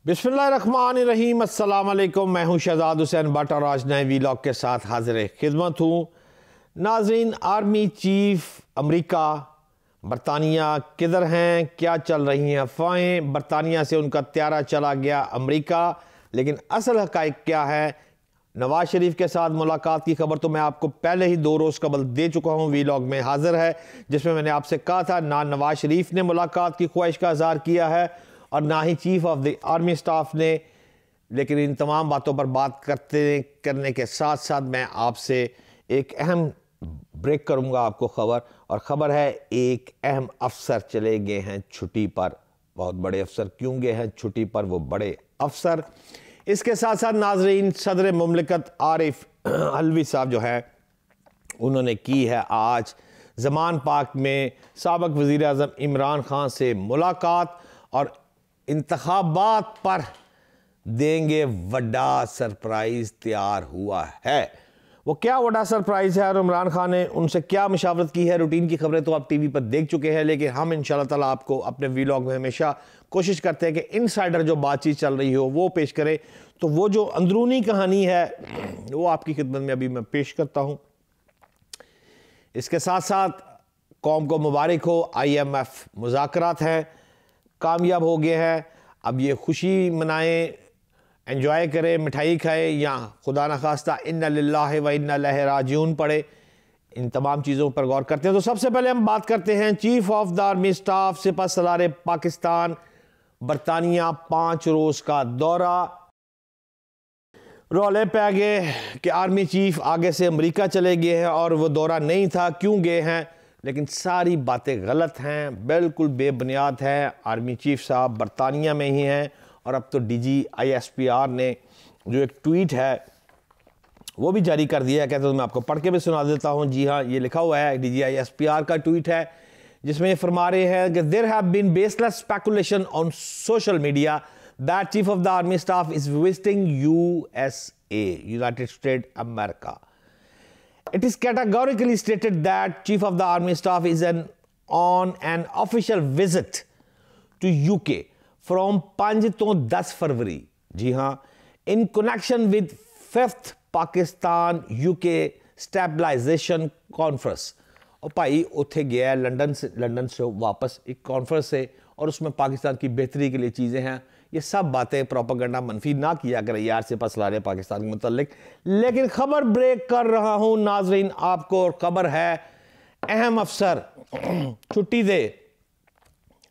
बिस्मिल्लाहिर्रहमानिर्रहीम, अस्सलाम वालेकुम। मैं हूं शहजाद हुसैन भट्ट और आज नए वीलॉग के साथ हाजिर खिदमत हूं। नाज़रीन, आर्मी चीफ अमेरिका बरतानिया किधर हैं, क्या चल रही हैं अफवाहें? बरतानिया से उनका त्यारा चला गया अमेरिका, लेकिन असल हक़ाइक़ क्या है? नवाज शरीफ के साथ मुलाकात की खबर तो मैं आपको पहले ही 2 रोज़ कबल दे चुका हूं, वीलॉग में हाजिर है, जिसमें मैंने आपसे कहा था ना नवाज शरीफ ने मुलाकात की ख्वाहिश का इज़हार किया है और ना ही chief of the army staff ने। लेकिन इन तमाम बातों पर बात करने के साथ साथ मैं आपसे एक अहम ब्रेक करूंगा आपको खबर, और ख़बर है एक अहम अफसर चले गए हैं छुट्टी पर। बहुत बड़े अफसर क्यों गए हैं छुट्टी पर, वो बड़े अफसर। इसके साथ साथ नाजरीन, सदर मुमलिकत आरिफ अलवी साहब जो है उन्होंने की है आज ज़मान पाक में साबिक़ वज़ीर आज़म इमरान खान से मुलाकात और इंतखाबात पर देंगे वड्डा सरप्राइज़ तैयार हुआ है। वो क्या वड्डा सरप्राइज़ है और इमरान खान ने उनसे क्या मशावरत की है? रूटीन की खबरें तो आप टीवी पर देख चुके हैं, लेकिन हम इंशाअल्लाह ताला आपको अपने वीलॉग में हमेशा कोशिश करते हैं कि इनसाइडर जो बातचीत चल रही हो वो पेश करें। तो वो जो अंदरूनी कहानी है वो आपकी खिदमत में अभी मैं पेश करता हूँ। इसके साथ साथ कौम को मुबारक हो, IMF मुज़ाकरात हैं, कामयाब हो गए हैं। अब ये खुशी मनाएं, एंजॉय करें, मिठाई खाएं या खुदा न खास्ता इन्ना लिल्लाहि व इन्ना इलैहि राजिऊन पढ़े। इन तमाम चीज़ों पर गौर करते हैं। तो सबसे पहले हम बात करते हैं chief of the army staff सिपहसालार पाकिस्तान बरतानिया 5 रोज़ का दौरा। रौले पे गए कि आर्मी चीफ आगे से अमेरिका चले गए हैं और वो दौरा नहीं था, क्यों गए हैं? लेकिन सारी बातें गलत हैं, बिल्कुल बेबुनियाद हैं। आर्मी चीफ साहब बरतानिया में ही हैं और अब तो DG ISPR ने जो एक ट्वीट है वो भी जारी कर दिया है। कहते तो मैं आपको पढ़ के भी सुना देता हूँ। जी हाँ, ये लिखा हुआ है, DG ISPR का ट्वीट है, जिसमें ये फरमा रहे हैं कि there have been baseless speculation on social media that chief of the army staff is visiting USA, United State America. It is categorically stated that Chief of the Army Staff is on an official visit to UK from 5 to 10 फरवरी। जी हाँ, in connection with 5th Pakistan UK Stabilization Conference। और भाई उत्थे गया है London से वापस एक conference से, और उसमें पाकिस्तान की बेहतरी के लिए चीज़ें हैं। ये सब बातें प्रोपेगेंडा मनफी ना किया करें यार सिपहसालार पाकिस्तान के मुतल्लिक। लेकिन खबर ब्रेक कर रहा हूं नाजरीन आपको, और खबर है अहम अफसर छुट्टी दे।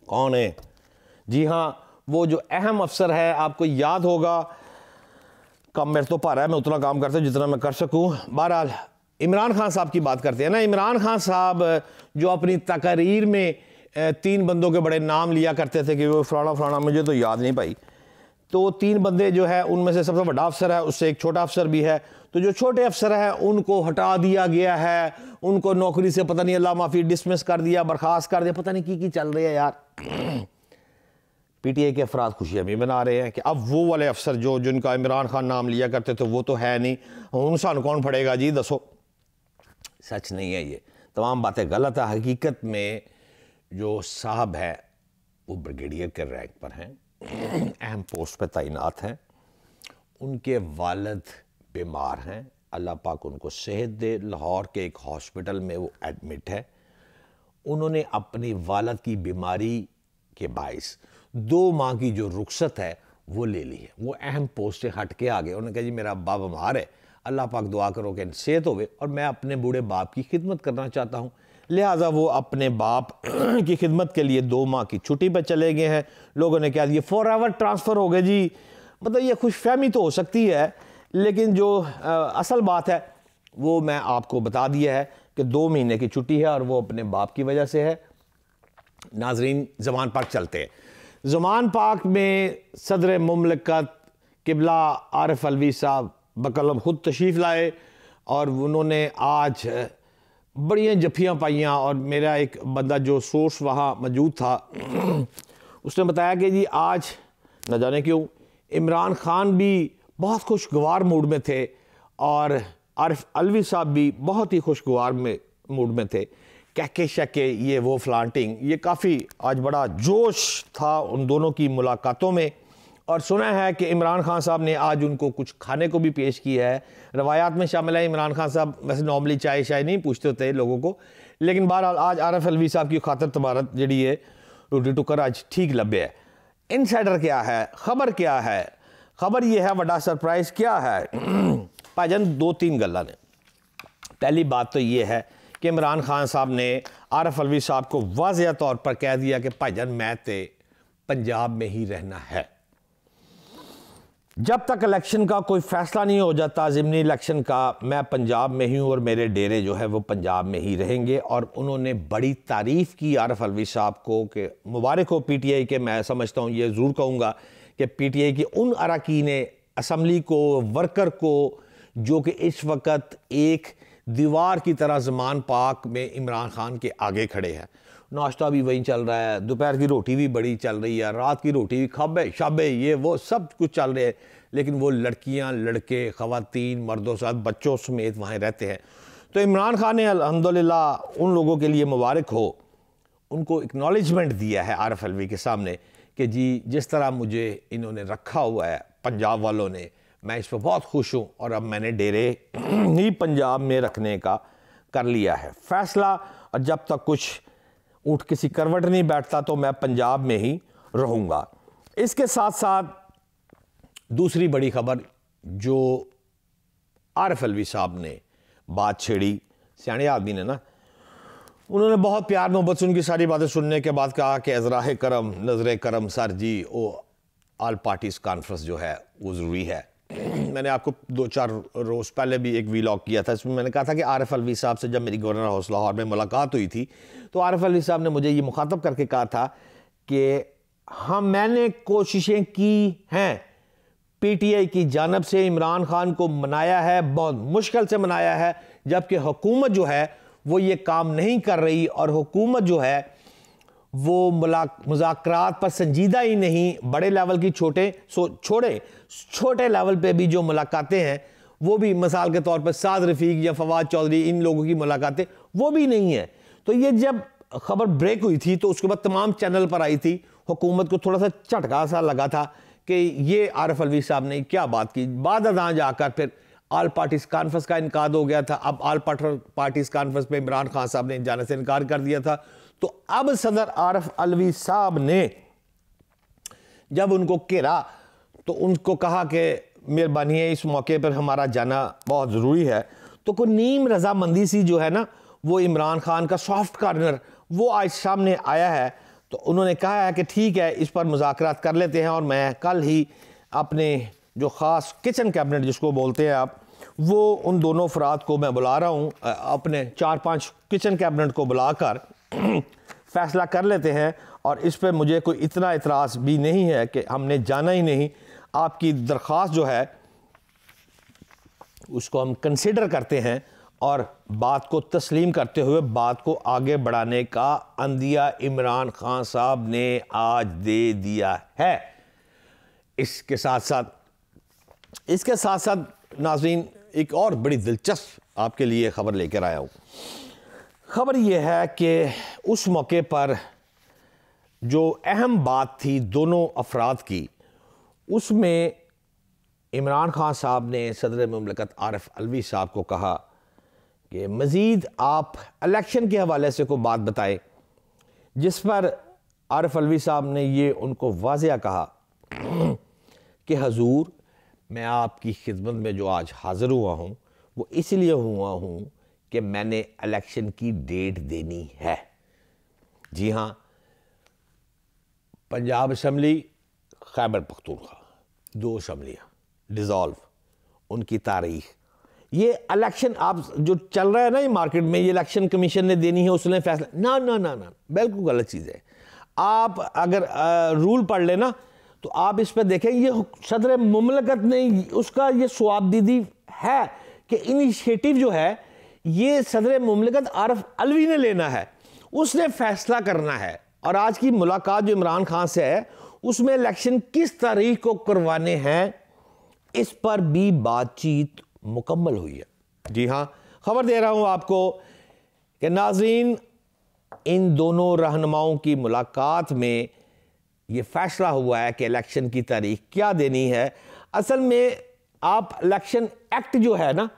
कौन है? जी हाँ, वो जो अहम अफसर है, आपको याद होगा, कम मेरे तो पा रहा है, मैं उतना काम करता हूँ जितना मैं कर सकूँ। बहरहाल इमरान खान साहब की बात करते हैं ना। इमरान खान साहब जो अपनी तकरीर में 3 बंदों के बड़े नाम लिया करते थे कि वो फलाना फलाना, मुझे तो याद नहीं भाई। तो 3 बंदे जो है उनमें से सबसे बड़ा अफसर है, उससे एक छोटा अफसर भी है। तो जो छोटे अफसर है उनको हटा दिया गया है, उनको नौकरी से पता नहीं अल्लाह माफ़ी डिसमिस कर दिया, बर्खास्त कर दिया, पता नहीं की चल रही है यार। PTI के अफराद खुशियाँ भी मना रहे हैं कि अब वो वाले अफसर जो जिनका इमरान खान नाम लिया करते थे वो तो है नहीं, उन सान कौन पड़ेगा जी, दसो। सच नहीं है, ये तमाम बातें गलत है। हकीकत में जो साहब है वो ब्रिगेडियर के रैंक पर हैं, अहम पोस्ट पर तैनात हैं। उनके वालिद बीमार हैं, अल्लाह पाक उनको सेहत दे। लाहौर के एक हॉस्पिटल में वो एडमिट है। उन्होंने अपनी वालिद की बीमारी के बाइस 2 माह की जो रुखसत है वो ले ली है। वो अहम पोस्ट से हट के आ गए। उन्होंने कहा जी मेरा बाप बीमार है, अल्लाह पाक दुआ करो कि सेहत होवे, और मैं अपने बूढ़े बाप की खिदमत करना चाहता हूँ। लिहाजा वो अपने बाप की खिदमत के लिए 2 माह की छुट्टी पर चले गए हैं। लोगों ने क्या दिया, फॉरएवर ट्रांसफ़र हो गए जी। मतलब ये खुशफहमी तो हो सकती है, लेकिन जो असल बात है वो मैं आपको बता दिया है कि 2 महीने की छुट्टी है और वो अपने बाप की वजह से है। नाजरीन, ज़मान पाक चलते हैं। ज़मान पाक में सदर मुमलिकत किबला आरिफ अलवी साहब बकलम खुद तशरीफ़ लाए और उन्होंने आज बड़ियाँ जफ्फियाँ पाइयाँ। और मेरा एक बंदा जो सोर्स वहाँ मौजूद था उसने बताया कि जी आज न जाने क्यों इमरान खान भी बहुत खुशगवार मूड में थे और आरिफ अलवी साहब भी बहुत ही खुशगवार मूड में थे। कहके शके ये वो फ्लांटिंग, ये काफ़ी आज बड़ा जोश था उन दोनों की मुलाकातों में। और सुना है कि इमरान खान साहब ने आज उनको कुछ खाने को भी पेश किया है। रवायात में शामिल है, इमरान खान साहब वैसे नॉर्मली चाय शाय नहीं पूछते होते लोगों को, लेकिन बहरहाल आज आरिफ अलवी साहब की खातर तबारत जी है रोटी टुकर आज ठीक लभे है। इनसाइडर क्या है, खबर क्या है? खबर यह है, बड़ा सरप्राइज क्या है भाईजान, 2-3 गल्लां ने। पहली बात तो ये है कि इमरान खान साहब ने आरिफ अलवी साहब को वाज़ेह तौर पर कह दिया कि भाईजान मैं ते पंजाब में ही रहना है। जब तक इलेक्शन का कोई फैसला नहीं हो जाता, ज़िमनी इलेक्शन का, मैं पंजाब में ही हूँ और मेरे डेरे जो है वो पंजाब में ही रहेंगे। और उन्होंने बड़ी तारीफ़ की आरिफ अलवी साहब को कि मुबारक हो पीटीआई के। मैं समझता हूँ, ये ज़रूर कहूँगा कि पीटीआई के उन अरकान असम्बली को, वर्कर को, जो कि इस वक्त एक दीवार की तरह ज़मान पाक में इमरान खान के आगे खड़े हैं। नाश्ता भी वहीं चल रहा है, दोपहर की रोटी भी बड़ी चल रही है, रात की रोटी भी खबे शबे ये वो सब कुछ चल रहे हैं, लेकिन वो लड़कियां, लड़के, ख़वातीन, मर्दों साथ बच्चों समेत वहाँ रहते हैं। तो इमरान खान ने अल्हम्दुलिल्लाह उन लोगों के लिए मुबारक हो, उनको एक्नॉलेजमेंट दिया है आरिफ अलवी के सामने कि जी जिस तरह मुझे इन्होंने रखा हुआ है पंजाब वालों ने, मैं इस पर बहुत खुश हूँ और अब मैंने डेरे ही पंजाब में रखने का कर लिया है फ़ैसला। और जब तक कुछ ऊँट किसी करवट नहीं बैठता तो मैं पंजाब में ही रहूँगा। इसके साथ साथ दूसरी बड़ी खबर जो आरिफ अलवी साहब ने बात छेड़ी, सियाने आदमी ने ना, उन्होंने बहुत प्यार मोहब्बत से उनकी सारी बातें सुनने के बाद कहा कि अज़राह करम, नज़र करम सर जी, वो ऑल पार्टीज़ कॉन्फ्रेंस जो है वो ज़रूरी है। मैंने आपको 2-4 रोज़ पहले भी एक वीलॉग किया था, इसमें मैंने कहा था कि आरिफ अलवी साहब से जब मेरी गवर्नर हाउस लाहौर में मुलाकात हुई थी तो आरिफ अलवी साहब ने मुझे ये मुखातब करके कहा था कि मैंने कोशिशें की हैं, पीटीआई की जानब से इमरान खान को मनाया है, बहुत मुश्किल से मनाया है, जबकि हुकूमत जो है वो ये काम नहीं कर रही और हुकूमत जो है वो मुज़ाकरात पर संजीदा ही नहीं, बड़े लेवल की छोटे लेवल पे भी जो मुलाकातें हैं वो भी, मिसाल के तौर पर साद रफ़ीक या फवाद चौधरी, इन लोगों की मुलाकातें वो भी नहीं है। तो ये जब खबर ब्रेक हुई थी तो उसके बाद तमाम चैनल पर आई थी, हुकूमत को थोड़ा सा झटका सा लगा था कि ये आरिफ अलवी साहब ने क्या बात की। बाद अदा जाकर फिर ऑल पार्टीज़ कॉन्फ्रेंस का इनकार हो गया था। अब ऑल पार्टीज़ कॉन्फ्रेंस में इमरान खान साहब ने जाने से इनकार कर दिया था। तो अब सदर आरिफ अलवी साहब ने जब उनको घेरा तो उनको कहा कि मेहरबानी है, इस मौके पर हमारा जाना बहुत ज़रूरी है। तो कोई नीम रजामंदी सी जो है ना, वो इमरान खान का सॉफ्ट कॉर्नर वो आज सामने आया है। तो उन्होंने कहा है कि ठीक है, इस पर मुज़ाकरात कर लेते हैं और मैं कल ही अपने जो ख़ास किचन कैबिनेट जिसको बोलते हैं आप, वो उन दोनों अफराद को मैं बुला रहा हूँ, अपने 4-5 किचन कैबिनेट को बुलाकर फैसला कर लेते हैं। और इस पर मुझे कोई इतना इतराज़ भी नहीं है कि हमने जाना ही नहीं। आपकी दरख्वास्त जो है उसको हम कंसिडर करते हैं और बात को तस्लीम करते हुए बात को आगे बढ़ाने का अंदिया इमरान खान साहब ने आज दे दिया है। इसके साथ साथ नाज़रीन एक और बड़ी दिलचस्प आपके लिए ख़बर लेकर आया हूँ। ख़बर यह है कि उस मौके पर जो अहम बात थी दोनों अफराद की, उसमें इमरान खान साहब ने सदर मुमलिकत आरिफ अलवी साहब को कहा कि मज़ीद आप इलेक्शन के हवाले से कोई बात बताएं, जिस पर आरिफ अलवी साहब ने ये उनको वाज़ेह कहा कि हजूर, मैं आपकी खिदमत में जो आज हाज़िर हुआ हूँ वो इसलिए हुआ हूँ कि मैंने इलेक्शन की डेट देनी है। जी हाँ, पंजाब असम्बली, खैबर पख्तूनख्वा, 2 असम्बलियाँ डिज़ोल्व, उनकी तारीख, ये इलेक्शन आप जो चल रहा है ना ये मार्केट में, ये इलेक्शन कमीशन ने देनी है, उसने फैसला, ना ना ना ना, बिल्कुल गलत चीज़ है। आप अगर रूल पढ़ लेना तो आप इस पर देखें, ये सदर मुमलिकत ने उसका ये सवाबदीदी है कि इनिशिएटिव जो है ये सदर मुमलिकत आरिफ अलवी ने लेना है, उसने फैसला करना है। और आज की मुलाकात जो इमरान खान से है उसमें इलेक्शन किस तारीख को करवाने हैं, इस पर भी बातचीत मुकम्मल हुई है। जी हाँ, खबर दे रहा हूं आपको कि नाज़रीन, इन दोनों रहनुमाओं की मुलाकात में ये फैसला हुआ है कि इलेक्शन की तारीख क्या देनी है। असल में आप इलेक्शन एक्ट जो है ना,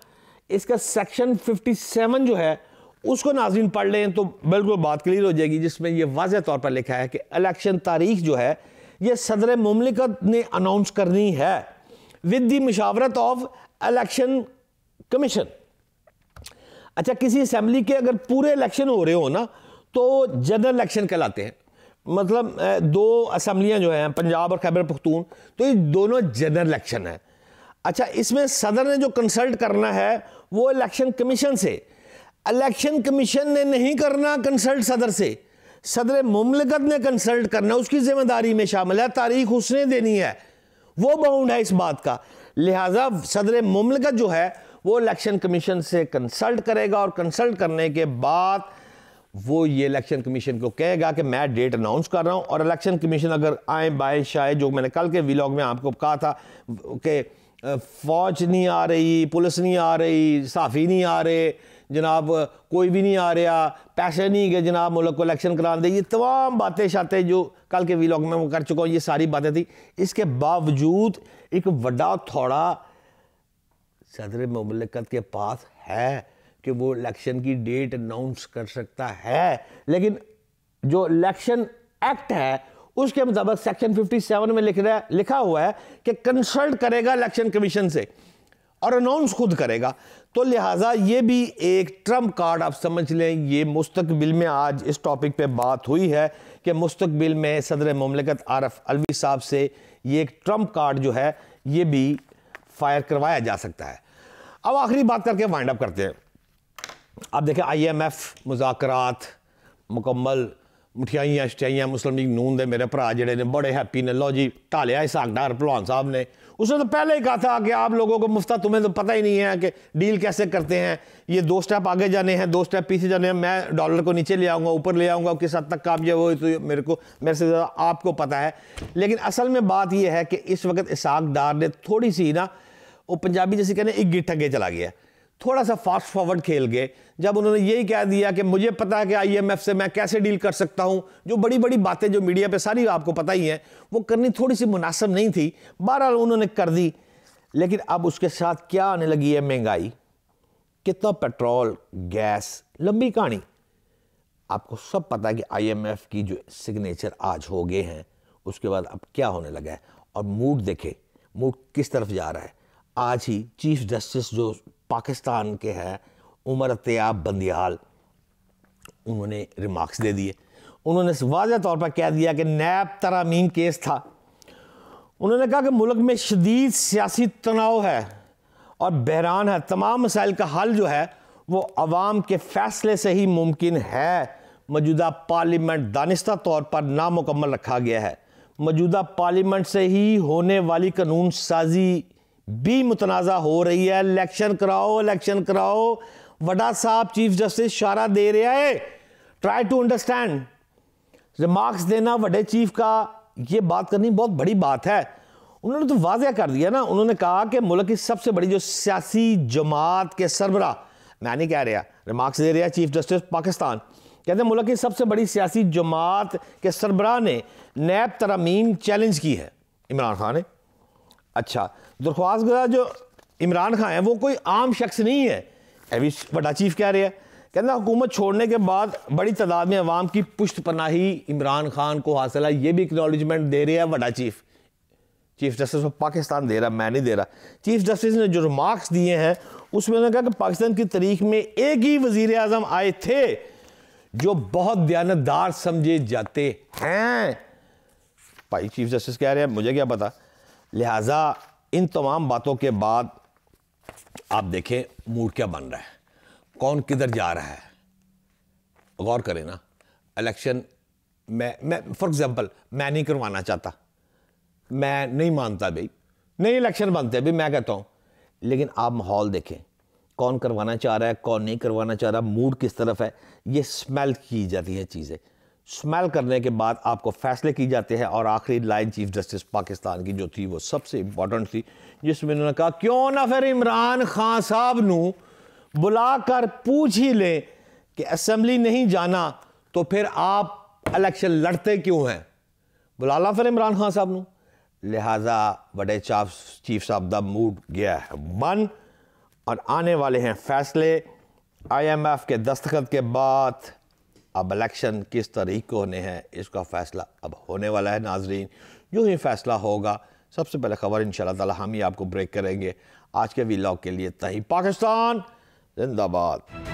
इसका सेक्शन 57 जो है उसको नाज़रीन पढ़ लें तो बिल्कुल बात क्लियर हो जाएगी, जिसमें ये वाज़ेह तौर पर लिखा है कि इलेक्शन तारीख जो है ये सदर मुमलिकत ने अनाउंस करनी है विद दी मशावरत ऑफ इलेक्शन कमीशन। अच्छा, किसी असेंबली के अगर पूरे इलेक्शन हो रहे हो ना तो जनरल इलेक्शन कहलाते हैं। मतलब दो असेंबलियां जो हैं पंजाब और खैबर पख्तून, तो ये दोनों जनरल इलेक्शन है। अच्छा, इसमें सदर ने जो कंसल्ट करना है वो इलेक्शन कमीशन से, इलेक्शन कमीशन ने नहीं करना कंसल्ट सदर से, सदर मुमलिकत ने कंसल्ट करना, उसकी जिम्मेदारी में शामिल है, तारीख उसने देनी है, वो बाउंड है इस बात का। लिहाजा सदर मुमलिकत जो है वो इलेक्शन कमीशन से कंसल्ट करेगा और कंसल्ट करने के बाद वो ये इलेक्शन कमीशन को कहेगा कि मैं डेट अनाउंस कर रहा हूं। और इलेक्शन कमीशन अगर आए बाए शायद, जो मैंने कल के व्लॉग में आपको कहा था कि फौज नहीं आ रही, पुलिस नहीं आ रही, सहाफ़ी नहीं आ रहे जनाब, कोई भी नहीं आ रहा, पैसे नहीं गए जनाब मुल्क को इलेक्शन करा दे, ये तमाम बातें शातें जो कल के व्लॉग में मैं कर चुका हूँ, ये सारी बातें थी। इसके बावजूद एक बड़ा थोड़ा सदर मुमलिकत के पास है कि वो इलेक्शन की डेट अनाउंस कर सकता है, लेकिन जो इलेक्शन एक्ट है उसके मुताबिक सेक्शन 57 में लिखा हुआ है कि कंसल्ट करेगा इलेक्शन कमीशन से और अनाउंस खुद करेगा। तो लिहाजा ये भी एक ट्रम्प कार्ड आप समझ लें। ये मुस्तकबिल में आज इस टॉपिक पे बात हुई है कि मुस्तकबिल में सदर मुमलिकत आरिफ अलवी साहब से ये एक ट्रम्प कार्ड जो है ये भी फायर करवाया जा सकता है। अब आखिरी बात करके वाइंड अप करते हैं। आप देखें IMF मुज़ाकरात मुकम्मल, मठियाइयाँ शठियाइयाँ मुस्लिम लीग नून दे मेरे भरा जड़े ने बड़े हैप्पी ने, लो जी ढालिया इसहाक डार भलवान साहब ने। उसने तो पहले ही कहा था कि आप लोगों को मुफ्ता, तुम्हें तो पता ही नहीं है कि डील कैसे करते हैं, ये 2 स्टेप आगे जाने हैं 2 स्टेप पीछे जाने हैं, मैं डॉलर को नीचे ले आऊँगा ऊपर ले आऊँगा, किस हद तक कामयाब हो तो मेरे से ज़्यादा आपको पता है। लेकिन असल में बात यह है कि इस वक्त इसहाक डार ने थोड़ी सी ना, वो पंजाबी जैसे कहने एक गिट्ठ आगे चला गया, थोड़ा सा फास्ट फॉरवर्ड खेल गए जब उन्होंने यही कह दिया कि मुझे पता है कि IMF से मैं कैसे डील कर सकता हूं। जो बड़ी बड़ी बातें जो मीडिया पे सारी आपको पता ही हैं, वो करनी थोड़ी सी मुनासिब नहीं थी, बहरहाल उन्होंने कर दी। लेकिन अब उसके साथ क्या आने लगी है, महंगाई, कितना पेट्रोल, गैस, लंबी कहानी। आपको सब पता है कि IMF की जो सिग्नेचर आज हो गए हैं, उसके बाद अब क्या होने लगा है। और मूड देखे, मूड किस तरफ जा रहा है। आज ही चीफ जस्टिस जो पाकिस्तान के हैं उमर अत्तयाब बंदियाल, उन्होंने रिमार्क्स दे दिए। उन्होंने वाज़ेह तौर पर कह दिया कि नैब तरामीम केस था। उन्होंने कहा कि मुल्क में शदीद सियासी तनाव है और बहरान है, तमाम मसाइल का हल जो है वो अवाम के फैसले से ही मुमकिन है। मौजूदा पार्लियामेंट दानिस्ता तौर पर नामुकम्मल रखा गया है। मौजूदा पार्लियामेंट से ही होने वाली कानून साजी भी मुतनाज़ा हो रही है। इलेक्शन कराओ, इलेक्शन कराओ। वडा साहब चीफ जस्टिस इशारा दे रहा है, ट्राई टू अंडरस्टैंड। रिमार्क्स देना वडे चीफ का, ये बात करनी बहुत बड़ी बात है। उन्होंने तो वाज़ेह कर दिया ना, उन्होंने कहा कि मुल्क की सबसे बड़ी जो सियासी जमात के सरबरा, मैं नहीं कह रहा, रिमार्क्स दे रहा चीफ जस्टिस पाकिस्तान, कहते हैं मुल्क की सबसे बड़ी सियासी जमात के सरबरा ने नैब तरामीम चैलेंज की है, इमरान खान ने। अच्छा, दरख्वास्त गुजार जो इमरान खान है वो कोई आम शख्स नहीं है, अभी बड़ा चीफ कह रहे हैं। कहना हुकूमत छोड़ने के बाद बड़ी तादाद में अवाम की पुष्ट पनाही इमरान खान को हासिल है, ये भी एक्नॉलेजमेंट दे रहे हैं बड़ा चीफ जस्टिस ऑफ पाकिस्तान दे रहा, मैं नहीं दे रहा। चीफ जस्टिस ने जो रिमार्क्स दिए हैं उसमें उन्होंने कहा कि पाकिस्तान की तारीख में एक ही वजीर आजम आए थे जो बहुत दयानतदार समझे जाते हैं। भाई चीफ जस्टिस कह रहे हैं, मुझे क्या पता। लिहाजा इन तमाम बातों के बाद आप देखें मूड क्या बन रहा है, कौन किधर जा रहा है। गौर करें ना, इलेक्शन मैं फॉर एग्जांपल मैं नहीं करवाना चाहता, मैं नहीं मानता भाई नहीं इलेक्शन बनते भी, मैं कहता हूं। लेकिन आप माहौल देखें, कौन करवाना चाह रहा है, कौन नहीं करवाना चाह रहा, मूड किस तरफ है, ये स्मेल की जाती है चीज़ें। स्मेल करने के बाद आपको फैसले की जाते हैं। और आखिरी लाइन चीफ जस्टिस पाकिस्तान की जो थी वो सबसे इंपॉर्टेंट थी, जिसमें उन्होंने कहा क्यों ना फिर इमरान खान साहब नू बुलाकर पूछ ही ले कि असेंबली नहीं जाना तो फिर आप इलेक्शन लड़ते क्यों हैं। बुला ला फिर इमरान खान साहब नूं। लिहाजा बड़े चीफ साहब दा मूड गया है बन और आने वाले हैं फैसले। IMF के दस्तखत के बाद अब इलेक्शन किस तरीके को होने हैं, इसका फ़ैसला अब होने वाला है नाजरीन। यूँ ही फ़ैसला होगा, सबसे पहले खबर इंशाअल्लाह ताला हम ही आपको ब्रेक करेंगे। आज के व्लॉग के लिए इतना ही। पाकिस्तान जिंदाबाद।